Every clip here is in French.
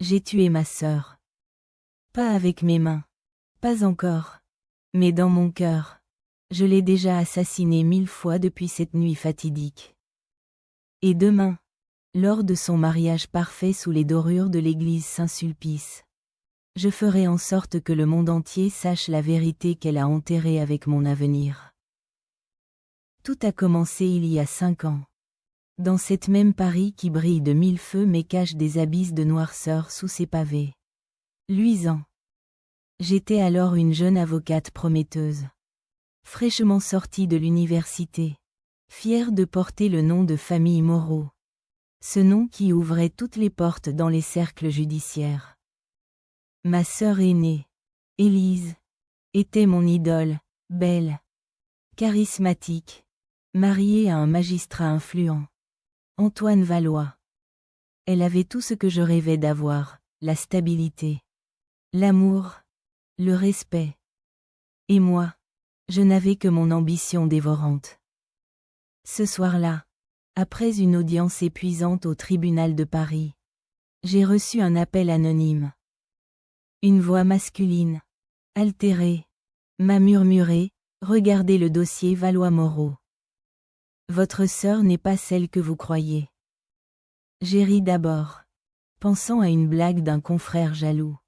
J'ai tué ma sœur. Pas avec mes mains. Pas encore. Mais dans mon cœur. Je l'ai déjà assassinée 1000 fois depuis cette nuit fatidique. Et demain, lors de son mariage parfait sous les dorures de l'église Saint-Sulpice, je ferai en sorte que le monde entier sache la vérité qu'elle a enterrée avec mon avenir. Tout a commencé il y a 5 ans. Dans cette même Paris qui brille de 1000 feux mais cache des abysses de noirceur sous ses pavés luisants. J'étais alors une jeune avocate prometteuse, fraîchement sortie de l'université, fière de porter le nom de famille Moreau. Ce nom qui ouvrait toutes les portes dans les cercles judiciaires. Ma sœur aînée, Élise, était mon idole, belle, charismatique, mariée à un magistrat influent, Antoine Valois. Elle avait tout ce que je rêvais d'avoir, la stabilité, l'amour, le respect. Et moi, je n'avais que mon ambition dévorante. Ce soir-là, après une audience épuisante au tribunal de Paris, j'ai reçu un appel anonyme. Une voix masculine, altérée, m'a murmuré, « Regardez le dossier Valois-Moreau. Votre sœur n'est pas celle que vous croyez. » J'ai ri d'abord, pensant à une blague d'un confrère jaloux.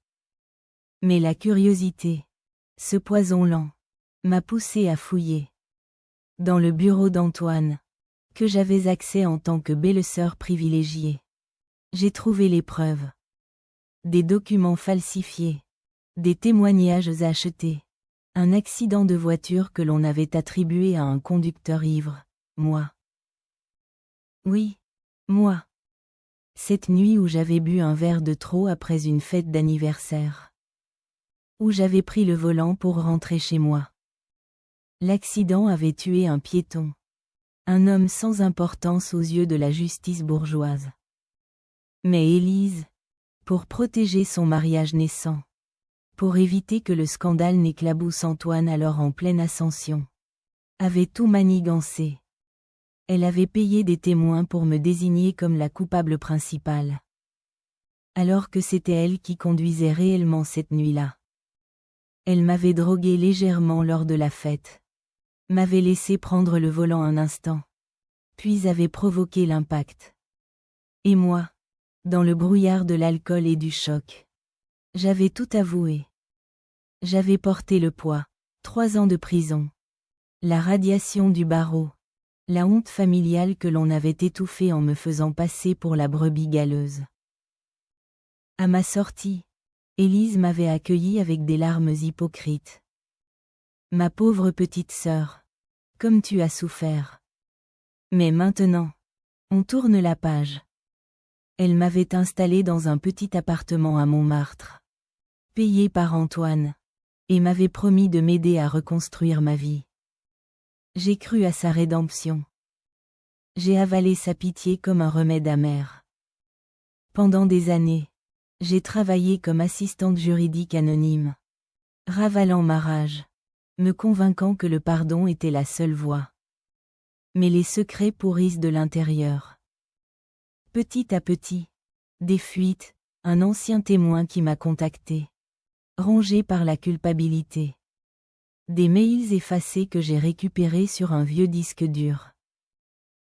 Mais la curiosité, ce poison lent, m'a poussé à fouiller. Dans le bureau d'Antoine, que j'avais accès en tant que belle-sœur privilégiée, j'ai trouvé les preuves. Des documents falsifiés, des témoignages achetés, un accident de voiture que l'on avait attribué à un conducteur ivre, moi. Oui, moi. Cette nuit où j'avais bu un verre de trop après une fête d'anniversaire. Où j'avais pris le volant pour rentrer chez moi. L'accident avait tué un piéton. Un homme sans importance aux yeux de la justice bourgeoise. Mais Élise, pour protéger son mariage naissant, pour éviter que le scandale n'éclabousse Antoine alors en pleine ascension, avait tout manigancé. Elle avait payé des témoins pour me désigner comme la coupable principale. Alors que c'était elle qui conduisait réellement cette nuit-là. Elle m'avait drogué légèrement lors de la fête. M'avait laissé prendre le volant un instant. Puis avait provoqué l'impact. Et moi, dans le brouillard de l'alcool et du choc, j'avais tout avoué. J'avais porté le poids, 3 ans de prison. La radiation du barreau. La honte familiale que l'on avait étouffée en me faisant passer pour la brebis galeuse. À ma sortie, Élise m'avait accueilli avec des larmes hypocrites. Ma pauvre petite sœur, comme tu as souffert. Mais maintenant, on tourne la page. Elle m'avait installée dans un petit appartement à Montmartre, payé par Antoine, et m'avait promis de m'aider à reconstruire ma vie. J'ai cru à sa rédemption. J'ai avalé sa pitié comme un remède amer. Pendant des années, j'ai travaillé comme assistante juridique anonyme, ravalant ma rage, me convainquant que le pardon était la seule voie. Mais les secrets pourrissent de l'intérieur. Petit à petit, des fuites, un ancien témoin qui m'a contacté, rongé par la culpabilité. Des mails effacés que j'ai récupérés sur un vieux disque dur.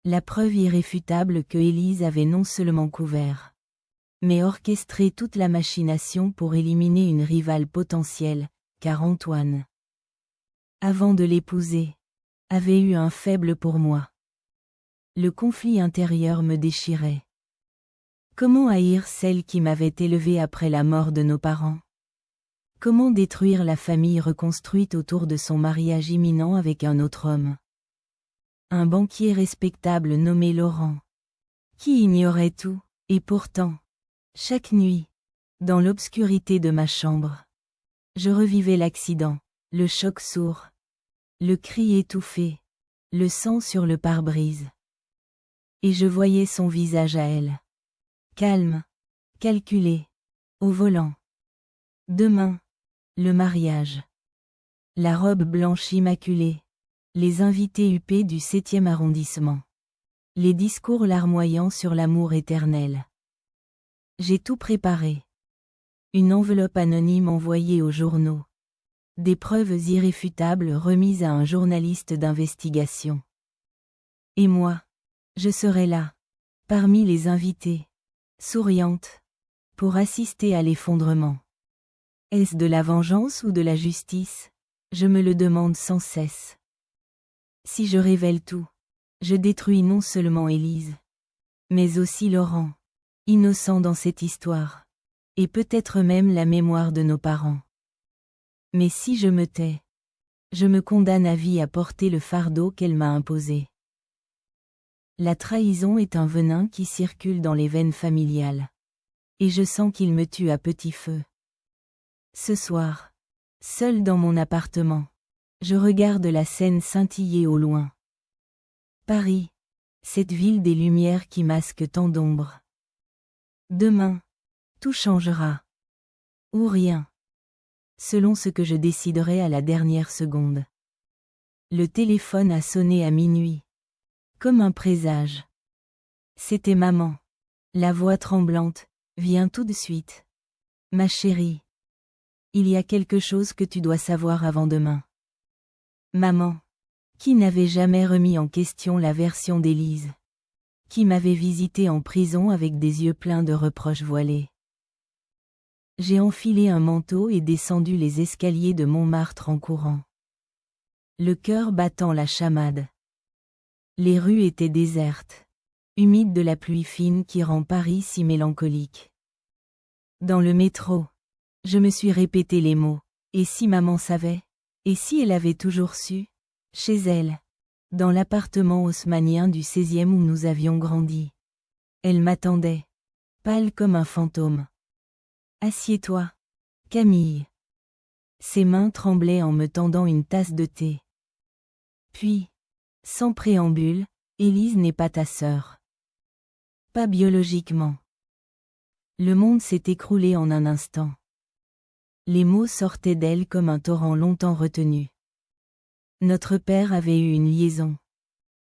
La preuve irréfutable que Élise avait non seulement couvert, mais orchestré toute la machination pour éliminer une rivale potentielle, car Antoine, avant de l'épouser, avait eu un faible pour moi. Le conflit intérieur me déchirait. Comment haïr celle qui m'avait élevée après la mort de nos parents? Comment détruire la famille reconstruite autour de son mariage imminent avec un autre homme? Un banquier respectable nommé Laurent, qui ignorait tout, et pourtant, chaque nuit, dans l'obscurité de ma chambre, je revivais l'accident, le choc sourd, le cri étouffé, le sang sur le pare-brise. Et je voyais son visage à elle. Calme, calculé, au volant. Demain, le mariage. La robe blanche immaculée. Les invités huppés du 7e arrondissement. Les discours larmoyants sur l'amour éternel. J'ai tout préparé. Une enveloppe anonyme envoyée aux journaux. Des preuves irréfutables remises à un journaliste d'investigation. Et moi, je serai là, parmi les invités, souriante, pour assister à l'effondrement. Est-ce de la vengeance ou de la justice? Je me le demande sans cesse. Si je révèle tout, je détruis non seulement Élise, mais aussi Laurent, innocent dans cette histoire, et peut-être même la mémoire de nos parents. Mais si je me tais, je me condamne à vie à porter le fardeau qu'elle m'a imposé. La trahison est un venin qui circule dans les veines familiales. Et je sens qu'il me tue à petit feu. Ce soir, seul dans mon appartement, je regarde la Seine scintiller au loin. Paris, cette ville des lumières qui masque tant d'ombres. Demain, tout changera. Ou rien. Selon ce que je déciderai à la dernière seconde. Le téléphone a sonné à minuit. Comme un présage. C'était maman. La voix tremblante. Viens tout de suite. Ma chérie. Il y a quelque chose que tu dois savoir avant demain. Maman. Qui n'avait jamais remis en question la version d'Élise. Qui m'avait visité en prison avec des yeux pleins de reproches voilés. J'ai enfilé un manteau et descendu les escaliers de Montmartre en courant. Le cœur battant la chamade. Les rues étaient désertes, humides de la pluie fine qui rend Paris si mélancolique. Dans le métro, je me suis répété les mots. Et si maman savait? Et si elle avait toujours su? Chez elle, dans l'appartement haussmannien du 16e où nous avions grandi. Elle m'attendait, pâle comme un fantôme. Assieds-toi, Camille. Ses mains tremblaient en me tendant une tasse de thé. Puis, sans préambule, Élise n'est pas ta sœur. Pas biologiquement. Le monde s'est écroulé en un instant. Les mots sortaient d'elle comme un torrent longtemps retenu. Notre père avait eu une liaison.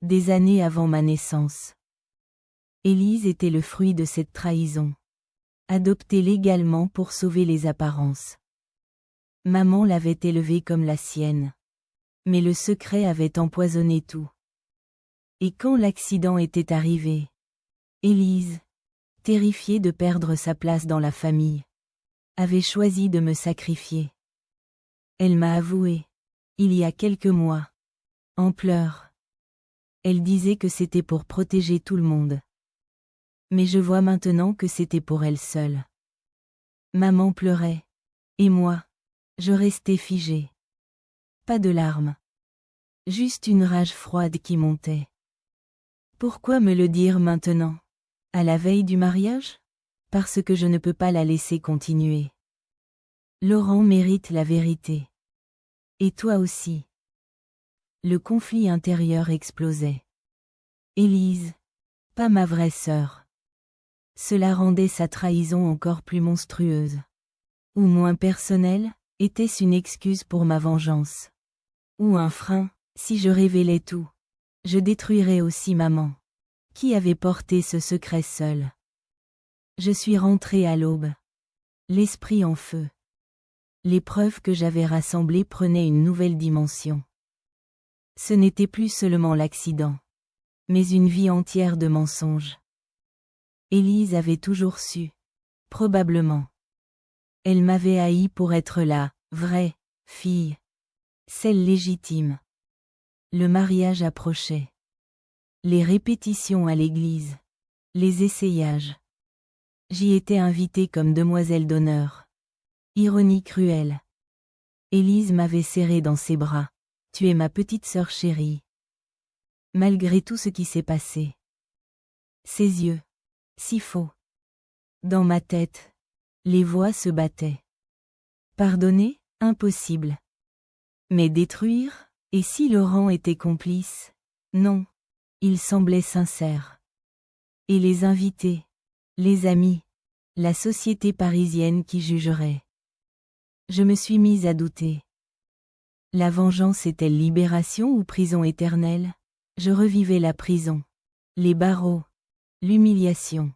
Des années avant ma naissance. Élise était le fruit de cette trahison. Adoptée légalement pour sauver les apparences. Maman l'avait élevée comme la sienne. Mais le secret avait empoisonné tout. Et quand l'accident était arrivé, Élise, terrifiée de perdre sa place dans la famille, avait choisi de me sacrifier. Elle m'a avoué, il y a quelques mois, en pleurs. Elle disait que c'était pour protéger tout le monde. Mais je vois maintenant que c'était pour elle seule. Maman pleurait. Et moi, je restais figée. Pas de larmes. Juste une rage froide qui montait. Pourquoi me le dire maintenant? À la veille du mariage? Parce que je ne peux pas la laisser continuer. Laurent mérite la vérité. Et toi aussi. Le conflit intérieur explosait. Élise, pas ma vraie sœur. Cela rendait sa trahison encore plus monstrueuse. Ou moins personnelle, était-ce une excuse pour ma vengeance? Ou un frein, si je révélais tout? Je détruirais aussi maman. Qui avait porté ce secret seul? Je suis rentrée à l'aube. L'esprit en feu. Les preuves que j'avais rassemblées prenaient une nouvelle dimension. Ce n'était plus seulement l'accident, mais une vie entière de mensonges. Élise avait toujours su. Probablement. Elle m'avait haï pour être la vraie fille. Celle légitime. Le mariage approchait. Les répétitions à l'église. Les essayages. J'y étais invitée comme demoiselle d'honneur. Ironie cruelle. Élise m'avait serrée dans ses bras. Tu es ma petite sœur chérie. Malgré tout ce qui s'est passé. Ses yeux. Si faux. Dans ma tête. Les voix se battaient. Pardonner? Impossible. Mais détruire? Et si Laurent était complice? Non. Il semblait sincère. Et les invités? Les amis? La société parisienne qui jugerait? Je me suis mise à douter. La vengeance est-elle libération ou prison éternelle? Je revivais la prison. Les barreaux. L'humiliation.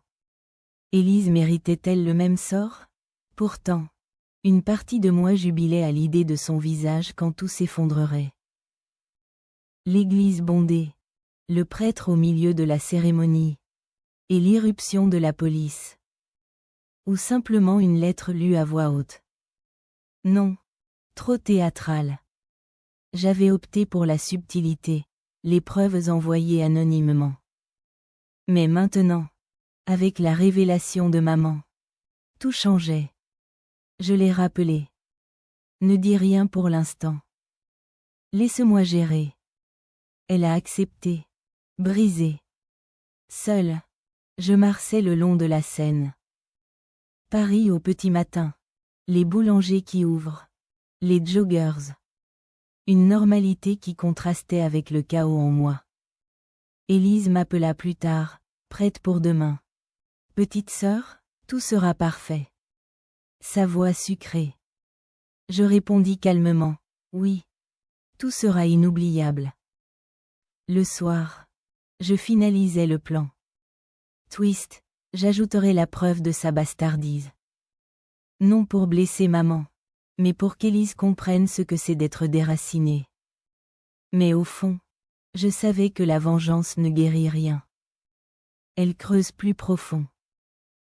Élise méritait-elle le même sort? Pourtant, une partie de moi jubilait à l'idée de son visage quand tout s'effondrerait. L'église bondée, le prêtre au milieu de la cérémonie, et l'irruption de la police. Ou simplement une lettre lue à voix haute. Non, trop théâtral. J'avais opté pour la subtilité, les preuves envoyées anonymement. Mais maintenant, avec la révélation de maman, tout changeait. Je l'ai rappelé. Ne dis rien pour l'instant. Laisse-moi gérer. Elle a accepté. Brisée. Seule, je marchais le long de la Seine. Paris au petit matin. Les boulangers qui ouvrent. Les joggers. Une normalité qui contrastait avec le chaos en moi. Élise m'appela plus tard, prête pour demain. Petite sœur, tout sera parfait. Sa voix sucrée. Je répondis calmement, oui. Tout sera inoubliable. Le soir, je finalisais le plan. Twist, j'ajouterai la preuve de sa bastardise. Non pour blesser maman, mais pour qu'Élise comprenne ce que c'est d'être déracinée. Mais au fond, je savais que la vengeance ne guérit rien. Elle creuse plus profond.